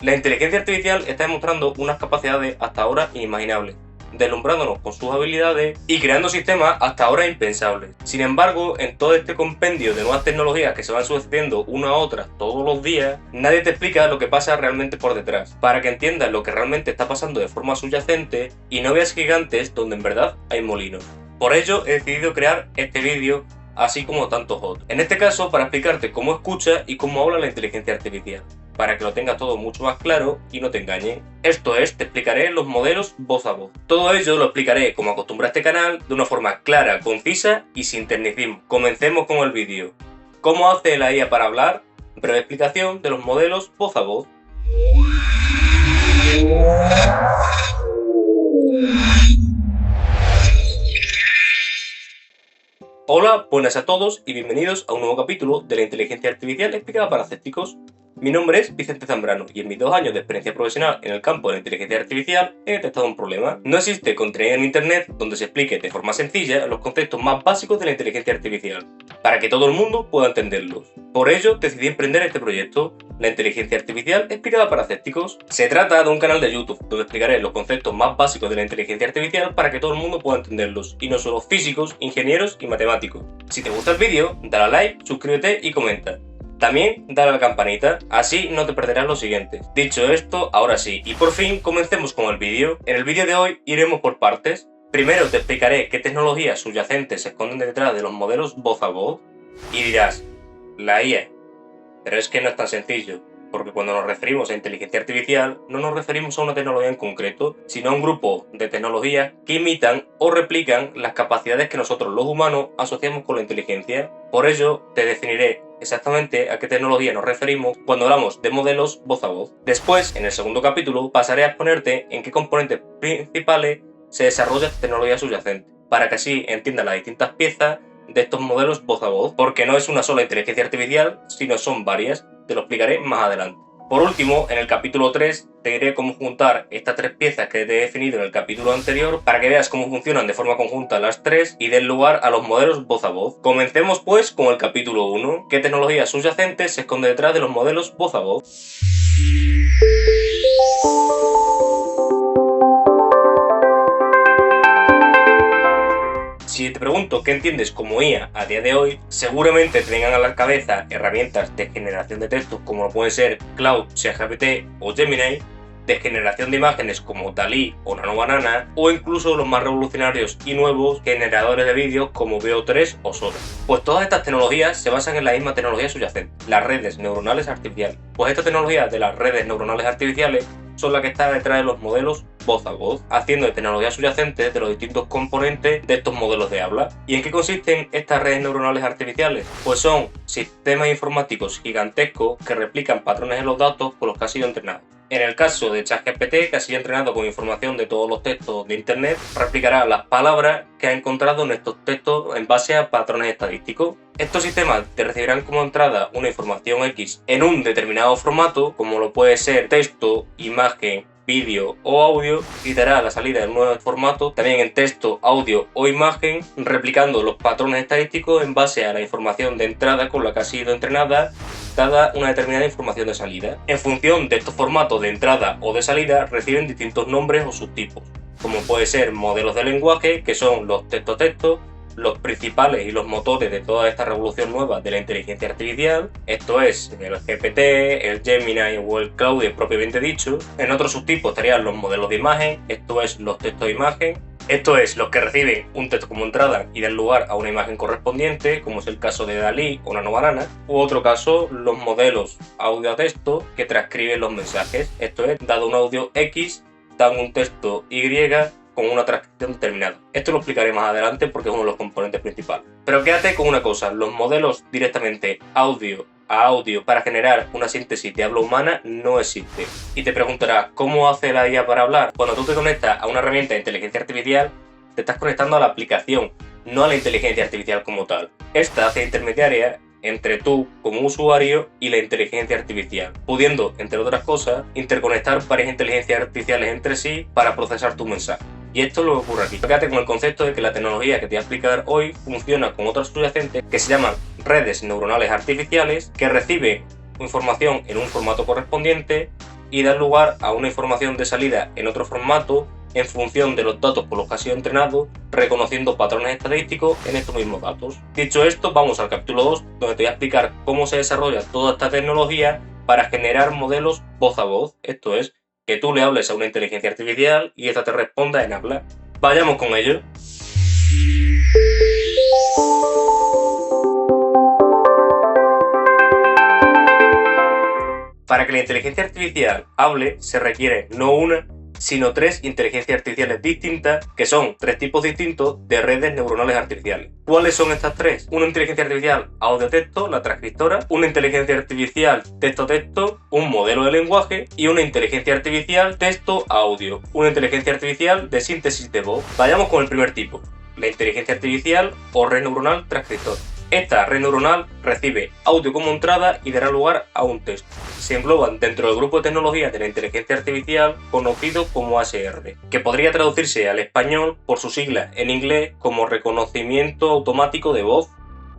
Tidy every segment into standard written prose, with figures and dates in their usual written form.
La inteligencia artificial está demostrando unas capacidades hasta ahora inimaginables, deslumbrándonos con sus habilidades y creando sistemas hasta ahora impensables. Sin embargo, en todo este compendio de nuevas tecnologías que se van sucediendo una a otra todos los días, nadie te explica lo que pasa realmente por detrás, para que entiendas lo que realmente está pasando de forma subyacente y no veas gigantes donde en verdad hay molinos. Por ello he decidido crear este vídeo, así como tantos otros. En este caso, para explicarte cómo escucha y cómo habla la inteligencia artificial, para que lo tengas todo mucho más claro y no te engañen. Esto es, te explicaré los modelos voz a voz. Todo ello lo explicaré, como acostumbra este canal, de una forma clara, concisa y sin tecnicismo. Comencemos con el vídeo. ¿Cómo hace la IA para hablar? Breve explicación de los modelos voz a voz. Hola, buenas a todos y bienvenidos a un nuevo capítulo de la inteligencia artificial explicada para escépticos. Mi nombre es Vicente Zambrano y en mis 2 años de experiencia profesional en el campo de la inteligencia artificial he detectado un problema. No existe contenido en internet donde se explique de forma sencilla los conceptos más básicos de la inteligencia artificial, para que todo el mundo pueda entenderlos. Por ello decidí emprender este proyecto, la inteligencia artificial explicada para escépticos. Se trata de un canal de YouTube donde explicaré los conceptos más básicos de la inteligencia artificial para que todo el mundo pueda entenderlos, y no solo físicos, ingenieros y matemáticos. Si te gusta el vídeo, dale a like, suscríbete y comenta. También dale a la campanita, así no te perderás lo siguiente. Dicho esto, ahora sí, y por fin comencemos con el vídeo. En el vídeo de hoy iremos por partes. Primero te explicaré qué tecnologías subyacentes se esconden detrás de los modelos voz a voz. Y dirás, la IA. Pero es que no es tan sencillo, porque cuando nos referimos a inteligencia artificial no nos referimos a una tecnología en concreto, sino a un grupo de tecnologías que imitan o replican las capacidades que nosotros los humanos asociamos con la inteligencia. Por ello te definiré exactamente a qué tecnología nos referimos cuando hablamos de modelos voz a voz. Después, en el segundo capítulo, pasaré a exponerte en qué componentes principales se desarrolla esta tecnología subyacente, para que así entiendas las distintas piezas de estos modelos voz a voz, porque no es una sola inteligencia artificial, sino son varias. Te lo explicaré más adelante. Por último, en el capítulo 3 te diré cómo juntar estas 3 piezas que te he definido en el capítulo anterior para que veas cómo funcionan de forma conjunta las 3 y den lugar a los modelos voz a voz. Comencemos pues con el capítulo 1. ¿Qué tecnología subyacente se esconde detrás de los modelos voz a voz? Si te pregunto qué entiendes como IA a día de hoy, seguramente te vengan a la cabeza herramientas de generación de textos como lo pueden ser Claude, ChatGPT o Gemini, de generación de imágenes como DALL-E o NanoBanana, o incluso los más revolucionarios y nuevos generadores de vídeos como Veo 3 o Sora. Pues todas estas tecnologías se basan en la misma tecnología subyacente, las redes neuronales artificiales. Pues esta tecnología de las redes neuronales artificiales son las que están detrás de los modelos voz a voz, haciendo de tecnología subyacente de los distintos componentes de estos modelos de habla. ¿Y en qué consisten estas redes neuronales artificiales? Pues son sistemas informáticos gigantescos que replican patrones en los datos con los que ha sido entrenado. En el caso de ChatGPT, que ha sido entrenado con información de todos los textos de internet, replicará las palabras que ha encontrado en estos textos en base a patrones estadísticos. Estos sistemas te recibirán como entrada una información X en un determinado formato, como lo puede ser texto, imagen, vídeo o audio, y dará a la salida del nuevo formato también en texto, audio o imagen, replicando los patrones estadísticos en base a la información de entrada con la que ha sido entrenada, dada una determinada información de salida. En función de estos formatos de entrada o de salida reciben distintos nombres o subtipos, como puede ser modelos de lenguaje, que son los texto-texto, los principales y los motores de toda esta revolución nueva de la inteligencia artificial, esto es el GPT, el Gemini o el Claude propiamente dicho. En otros subtipos estarían los modelos de imagen, esto es los textos de imagen, esto es los que reciben un texto como entrada y dan lugar a una imagen correspondiente, como es el caso de DALL-E o NanoBanana, u otro caso los modelos audio a texto que transcriben los mensajes, esto es, dado un audio X, dan un texto Y con una transcripción determinada. Esto lo explicaré más adelante porque es uno de los componentes principales. Pero quédate con una cosa, los modelos directamente audio a audio para generar una síntesis de habla humana no existen. Y te preguntarás, ¿cómo hace la IA para hablar? Cuando tú te conectas a una herramienta de inteligencia artificial, te estás conectando a la aplicación, no a la inteligencia artificial como tal. Esta hace intermediaria entre tú como usuario y la inteligencia artificial, pudiendo, entre otras cosas, interconectar varias inteligencias artificiales entre sí para procesar tu mensaje. Y esto es lo que ocurre aquí. Quédate con el concepto de que la tecnología que te voy a explicar hoy funciona con otras subyacentes que se llaman redes neuronales artificiales, que reciben información en un formato correspondiente y dar lugar a una información de salida en otro formato en función de los datos por los que ha sido entrenado, reconociendo patrones estadísticos en estos mismos datos. Dicho esto, vamos al capítulo 2, donde te voy a explicar cómo se desarrolla toda esta tecnología para generar modelos voz a voz, esto es, que tú le hables a una inteligencia artificial y esta te responda en habla. Vayamos con ello. Para que la inteligencia artificial hable, se requiere no una, sino 3 inteligencias artificiales distintas, que son 3 tipos distintos de redes neuronales artificiales. ¿Cuáles son estas 3? Una inteligencia artificial audio-texto, la transcriptora, una inteligencia artificial texto-texto, un modelo de lenguaje y una inteligencia artificial texto-audio, una inteligencia artificial de síntesis de voz. Vayamos con el primer tipo, la inteligencia artificial o red neuronal transcriptor. Esta red neuronal recibe audio como entrada y dará lugar a un texto. Se engloban dentro del grupo de tecnologías de la inteligencia artificial conocido como ASR, que podría traducirse al español por su sigla en inglés como reconocimiento automático de voz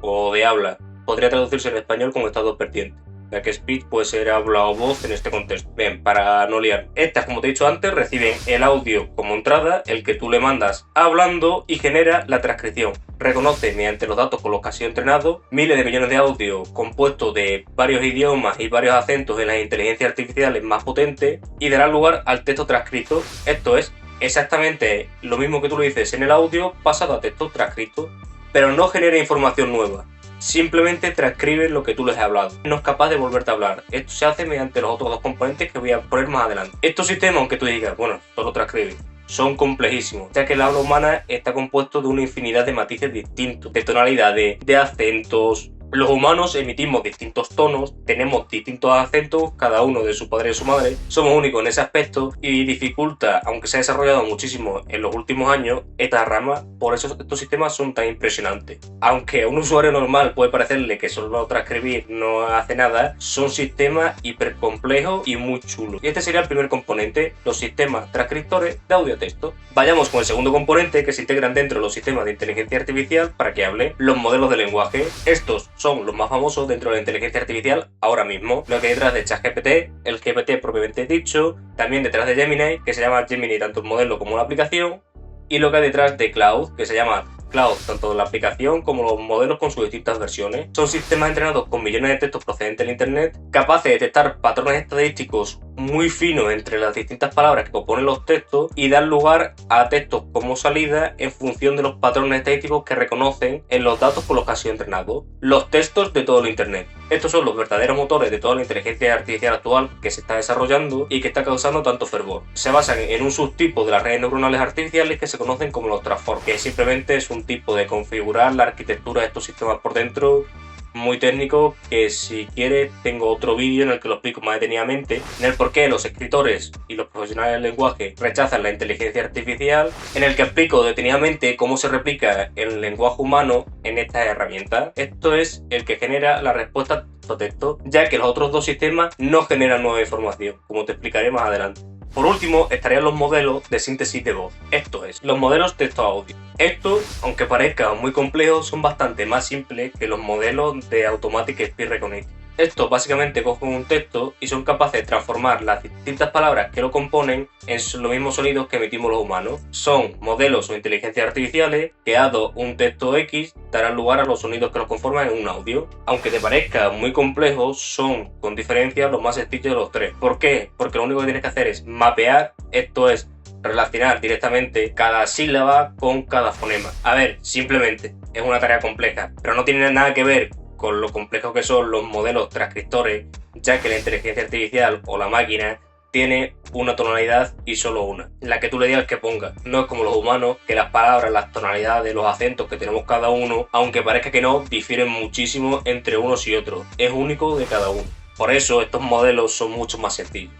o de habla. Podría traducirse en español con estas dos vertientes, ya que speech puede ser habla o voz en este contexto. Bien, para no liar. Estas, como te he dicho antes, reciben el audio como entrada, el que tú le mandas hablando y genera la transcripción. Reconoce mediante los datos con los que ha sido entrenado miles de millones de audios compuestos de varios idiomas y varios acentos de las inteligencias artificiales más potentes y dará lugar al texto transcrito. Esto es exactamente lo mismo que tú le dices en el audio pasado a texto transcrito, pero no genera información nueva. Simplemente transcribe lo que tú les has hablado. No es capaz de volverte a hablar. Esto se hace mediante los otros dos componentes que voy a poner más adelante. Estos sistemas, aunque tú digas, bueno, solo transcribe, son complejísimos, ya que el habla humana está compuesto de una infinidad de matices distintos, de tonalidades, de acentos. Los humanos emitimos distintos tonos, tenemos distintos acentos, cada uno de su padre y de su madre, somos únicos en ese aspecto y dificulta, aunque se ha desarrollado muchísimo en los últimos años, esta rama. Por eso estos sistemas son tan impresionantes. Aunque a un usuario normal puede parecerle que solo transcribir no hace nada, son sistemas hipercomplejos y muy chulos. Y este sería el primer componente, los sistemas transcriptores de audio a texto. Vayamos con el segundo componente que se integran dentro de los sistemas de inteligencia artificial para que hable, los modelos de lenguaje. Estos son los más famosos dentro de la inteligencia artificial ahora mismo. Lo que hay detrás de ChatGPT, el GPT propiamente dicho, también detrás de Gemini, que se llama Gemini tanto el modelo como la aplicación, y lo que hay detrás de Cloud, que se llama Cloud, tanto la aplicación como los modelos con sus distintas versiones. Son sistemas entrenados con millones de textos procedentes del internet, capaces de detectar patrones estadísticos muy finos entre las distintas palabras que componen los textos y dar lugar a textos como salida en función de los patrones estadísticos que reconocen en los datos con los que ha sido entrenado. Los textos de todo el internet. Estos son los verdaderos motores de toda la inteligencia artificial actual que se está desarrollando y que está causando tanto fervor. Se basan en un subtipo de las redes neuronales artificiales que se conocen como los transformers, que simplemente es un tipo de configurar la arquitectura de estos sistemas por dentro, muy técnico, que si quieres tengo otro vídeo en el que lo explico más detenidamente, en el por qué los escritores y los profesionales del lenguaje rechazan la inteligencia artificial, en el que explico detenidamente cómo se replica el lenguaje humano en estas herramientas. Esto es el que genera la respuesta texto, ya que los otros dos sistemas no generan nueva información, como te explicaré más adelante. Por último, estarían los modelos de síntesis de voz, esto es, los modelos texto-audio. Estos, aunque parezcan muy complejos, son bastante más simples que los modelos de Automatic Speech Recognition. Estos básicamente cogen un texto y son capaces de transformar las distintas palabras que lo componen en los mismos sonidos que emitimos los humanos. Son modelos o inteligencias artificiales que, dado un texto X, darán lugar a los sonidos que los conforman en un audio. Aunque te parezca muy complejo, son con diferencia los más sencillos de los tres. ¿Por qué? Porque lo único que tienes que hacer es mapear, esto es, relacionar directamente cada sílaba con cada fonema. A ver, simplemente es una tarea compleja, pero no tiene nada que ver con lo complejos que son los modelos transcriptores, ya que la inteligencia artificial o la máquina tiene una tonalidad y solo una, la que tú le digas que ponga. No es como los humanos, que las palabras, las tonalidades, los acentos que tenemos cada uno, aunque parezca que no, difieren muchísimo entre unos y otros. Es único de cada uno. Por eso estos modelos son mucho más sencillos,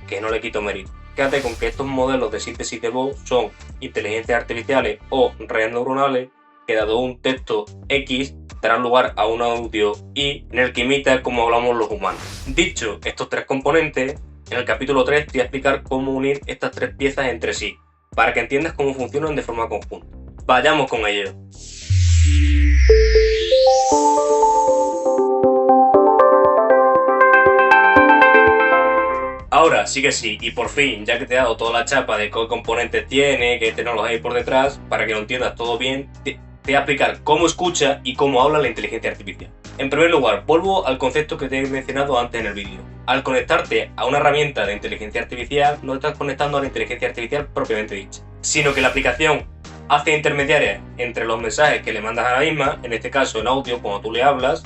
que no le quito mérito. Fíjate con que estos modelos de síntesis de voz son inteligencias artificiales o redes neuronales que, dado un texto X, darán lugar a un audio Y en el que imita como hablamos los humanos. Dicho estos tres componentes, en el capítulo 3 te voy a explicar cómo unir estas tres piezas entre sí, para que entiendas cómo funcionan de forma conjunta. Vayamos con ello. Ahora sí que sí, y por fin, ya que te he dado toda la chapa de qué componentes tiene, qué tecnología hay por detrás, para que lo entiendas todo bien, te voy a explicar cómo escucha y cómo habla la inteligencia artificial. En primer lugar, vuelvo al concepto que te he mencionado antes en el vídeo. Al conectarte a una herramienta de inteligencia artificial, no estás conectando a la inteligencia artificial propiamente dicha, sino que la aplicación hace intermediaria entre los mensajes que le mandas a la misma, en este caso en audio cuando tú le hablas,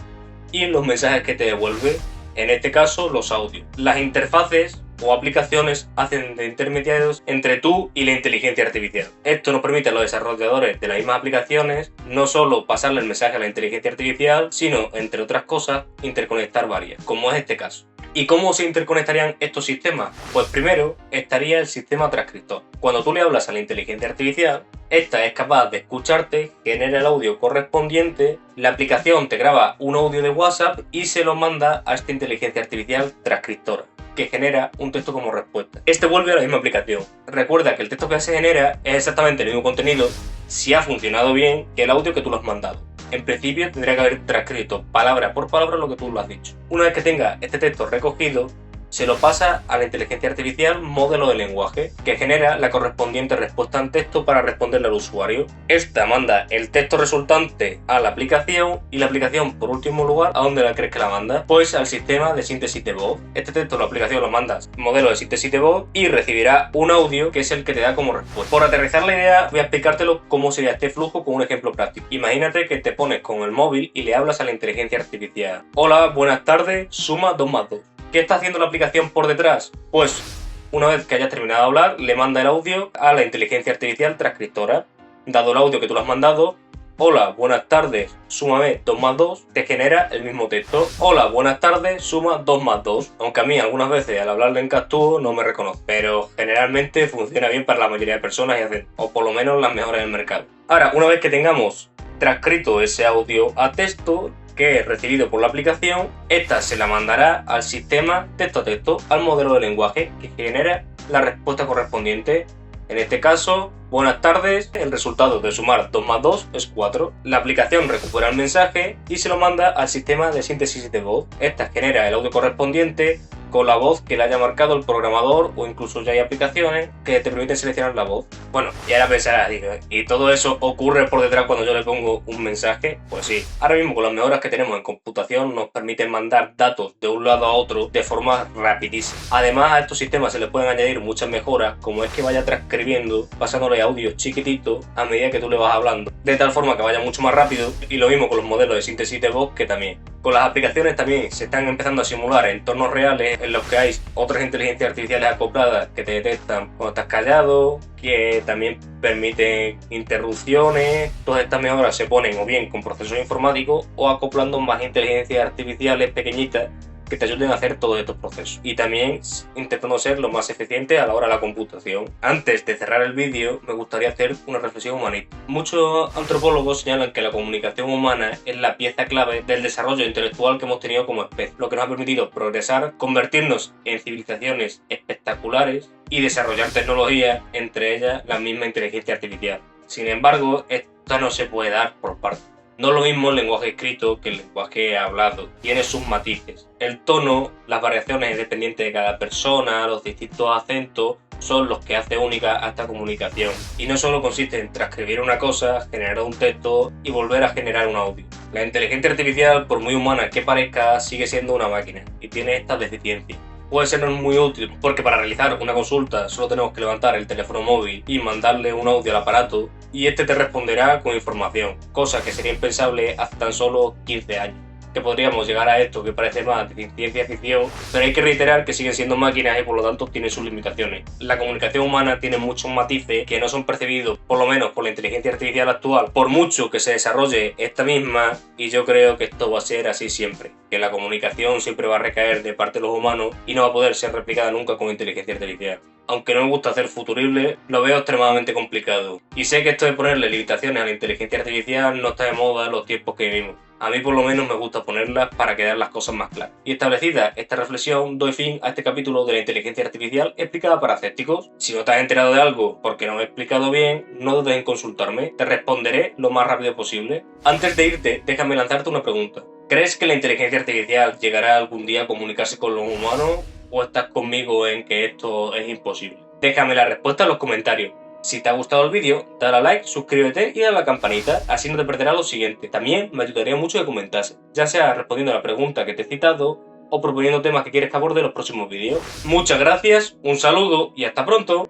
y los mensajes que te devuelve, en este caso los audios. Las interfaces o aplicaciones hacen de intermediarios entre tú y la inteligencia artificial. Esto nos permite a los desarrolladores de las mismas aplicaciones no solo pasarle el mensaje a la inteligencia artificial, sino, entre otras cosas, interconectar varias, como es este caso. ¿Y cómo se interconectarían estos sistemas? Pues primero estaría el sistema transcriptor. Cuando tú le hablas a la inteligencia artificial, esta es capaz de escucharte, genera el audio correspondiente, la aplicación te graba un audio de WhatsApp y se lo manda a esta inteligencia artificial transcriptora, que genera un texto como respuesta. Este vuelve a la misma aplicación. Recuerda que el texto que se genera es exactamente el mismo contenido si ha funcionado bien que el audio que tú lo has mandado. En principio tendría que haber transcrito palabra por palabra lo que tú lo has dicho. Una vez que tenga este texto recogido, se lo pasa a la inteligencia artificial modelo de lenguaje, que genera la correspondiente respuesta en texto para responderle al usuario. Esta manda el texto resultante a la aplicación y la aplicación, por último lugar, ¿a dónde la crees que la manda? Pues al sistema de síntesis de voz. Este texto la aplicación lo mandas modelo de síntesis de voz y recibirá un audio que es el que te da como respuesta. Por aterrizar la idea, voy a explicártelo cómo sería este flujo con un ejemplo práctico. Imagínate que te pones con el móvil y le hablas a la inteligencia artificial. Hola, buenas tardes, suma 2 más 2. ¿Qué está haciendo la aplicación por detrás? Pues una vez que hayas terminado de hablar, le manda el audio a la inteligencia artificial transcriptora. Dado el audio que tú le has mandado, hola, buenas tardes, súmame 2 más 2, te genera el mismo texto. Hola, buenas tardes, suma 2 más 2. Aunque a mí algunas veces al hablarle en castúo no me reconoce, pero generalmente funciona bien para la mayoría de personas y hacen, o por lo menos las mejores del mercado. Ahora, una vez que tengamos transcrito ese audio a texto, que es recibido por la aplicación, esta se la mandará al sistema texto a texto, al modelo de lenguaje que genera la respuesta correspondiente. En este caso, buenas tardes, el resultado de sumar 2 más 2 es 4. La aplicación recupera el mensaje y se lo manda al sistema de síntesis de voz. Esta genera el audio correspondiente con la voz que le haya marcado el programador, o incluso ya hay aplicaciones que te permiten seleccionar la voz. Bueno, y ahora pensarás, ¿y todo eso ocurre por detrás cuando yo le pongo un mensaje? Pues sí, ahora mismo con las mejoras que tenemos en computación nos permiten mandar datos de un lado a otro de forma rapidísima. Además, a estos sistemas se les pueden añadir muchas mejoras, como es que vaya transcribiendo, pasándole audios chiquititos a medida que tú le vas hablando, de tal forma que vaya mucho más rápido, y lo mismo con los modelos de síntesis de voz, que también. Con las aplicaciones también se están empezando a simular entornos reales en los que hay otras inteligencias artificiales acopladas que te detectan cuando estás callado, que también permiten interrupciones. Todas estas mejoras se ponen o bien con procesos informáticos o acoplando más inteligencias artificiales pequeñitas que te ayuden a hacer todos estos procesos, y también intentando ser lo más eficiente a la hora de la computación. Antes de cerrar el vídeo, me gustaría hacer una reflexión humanista. Muchos antropólogos señalan que la comunicación humana es la pieza clave del desarrollo intelectual que hemos tenido como especie, lo que nos ha permitido progresar, convertirnos en civilizaciones espectaculares y desarrollar tecnologías, entre ellas la misma inteligencia artificial. Sin embargo, esto no se puede dar por partes. No es lo mismo el lenguaje escrito que el lenguaje hablado, tiene sus matices. El tono, las variaciones dependientes de cada persona, los distintos acentos, son los que hace única a esta comunicación. Y no solo consiste en transcribir una cosa, generar un texto y volver a generar un audio. La inteligencia artificial, por muy humana que parezca, sigue siendo una máquina y tiene estas deficiencias. Puede ser muy útil porque para realizar una consulta solo tenemos que levantar el teléfono móvil y mandarle un audio al aparato y este te responderá con información, cosa que sería impensable hace tan solo 15 años. Que podríamos llegar a esto que parece más de ciencia ficción, pero hay que reiterar que siguen siendo máquinas y por lo tanto tienen sus limitaciones. La comunicación humana tiene muchos matices que no son percibidos, por lo menos por la inteligencia artificial actual, por mucho que se desarrolle esta misma, y yo creo que esto va a ser así siempre, que la comunicación siempre va a recaer de parte de los humanos y no va a poder ser replicada nunca con inteligencia artificial. Aunque no me gusta hacer futurible, lo veo extremadamente complicado. Y sé que esto de ponerle limitaciones a la inteligencia artificial no está de moda en los tiempos que vivimos. A mí por lo menos me gusta ponerlas para quedar las cosas más claras. Y establecida esta reflexión, doy fin a este capítulo de la inteligencia artificial explicada para escépticos. Si no te has enterado de algo porque no me he explicado bien, no dudes en consultarme, te responderé lo más rápido posible. Antes de irte, déjame lanzarte una pregunta. ¿Crees que la inteligencia artificial llegará algún día a comunicarse con los humanos? o estás conmigo en que esto es imposible? Déjame la respuesta en los comentarios. Si te ha gustado el vídeo, dale a like, suscríbete y dale a la campanita, así no te perderás lo siguiente. También me ayudaría mucho que comentases, ya sea respondiendo a la pregunta que te he citado o proponiendo temas que quieres que aborde en los próximos vídeos. Muchas gracias, un saludo y hasta pronto.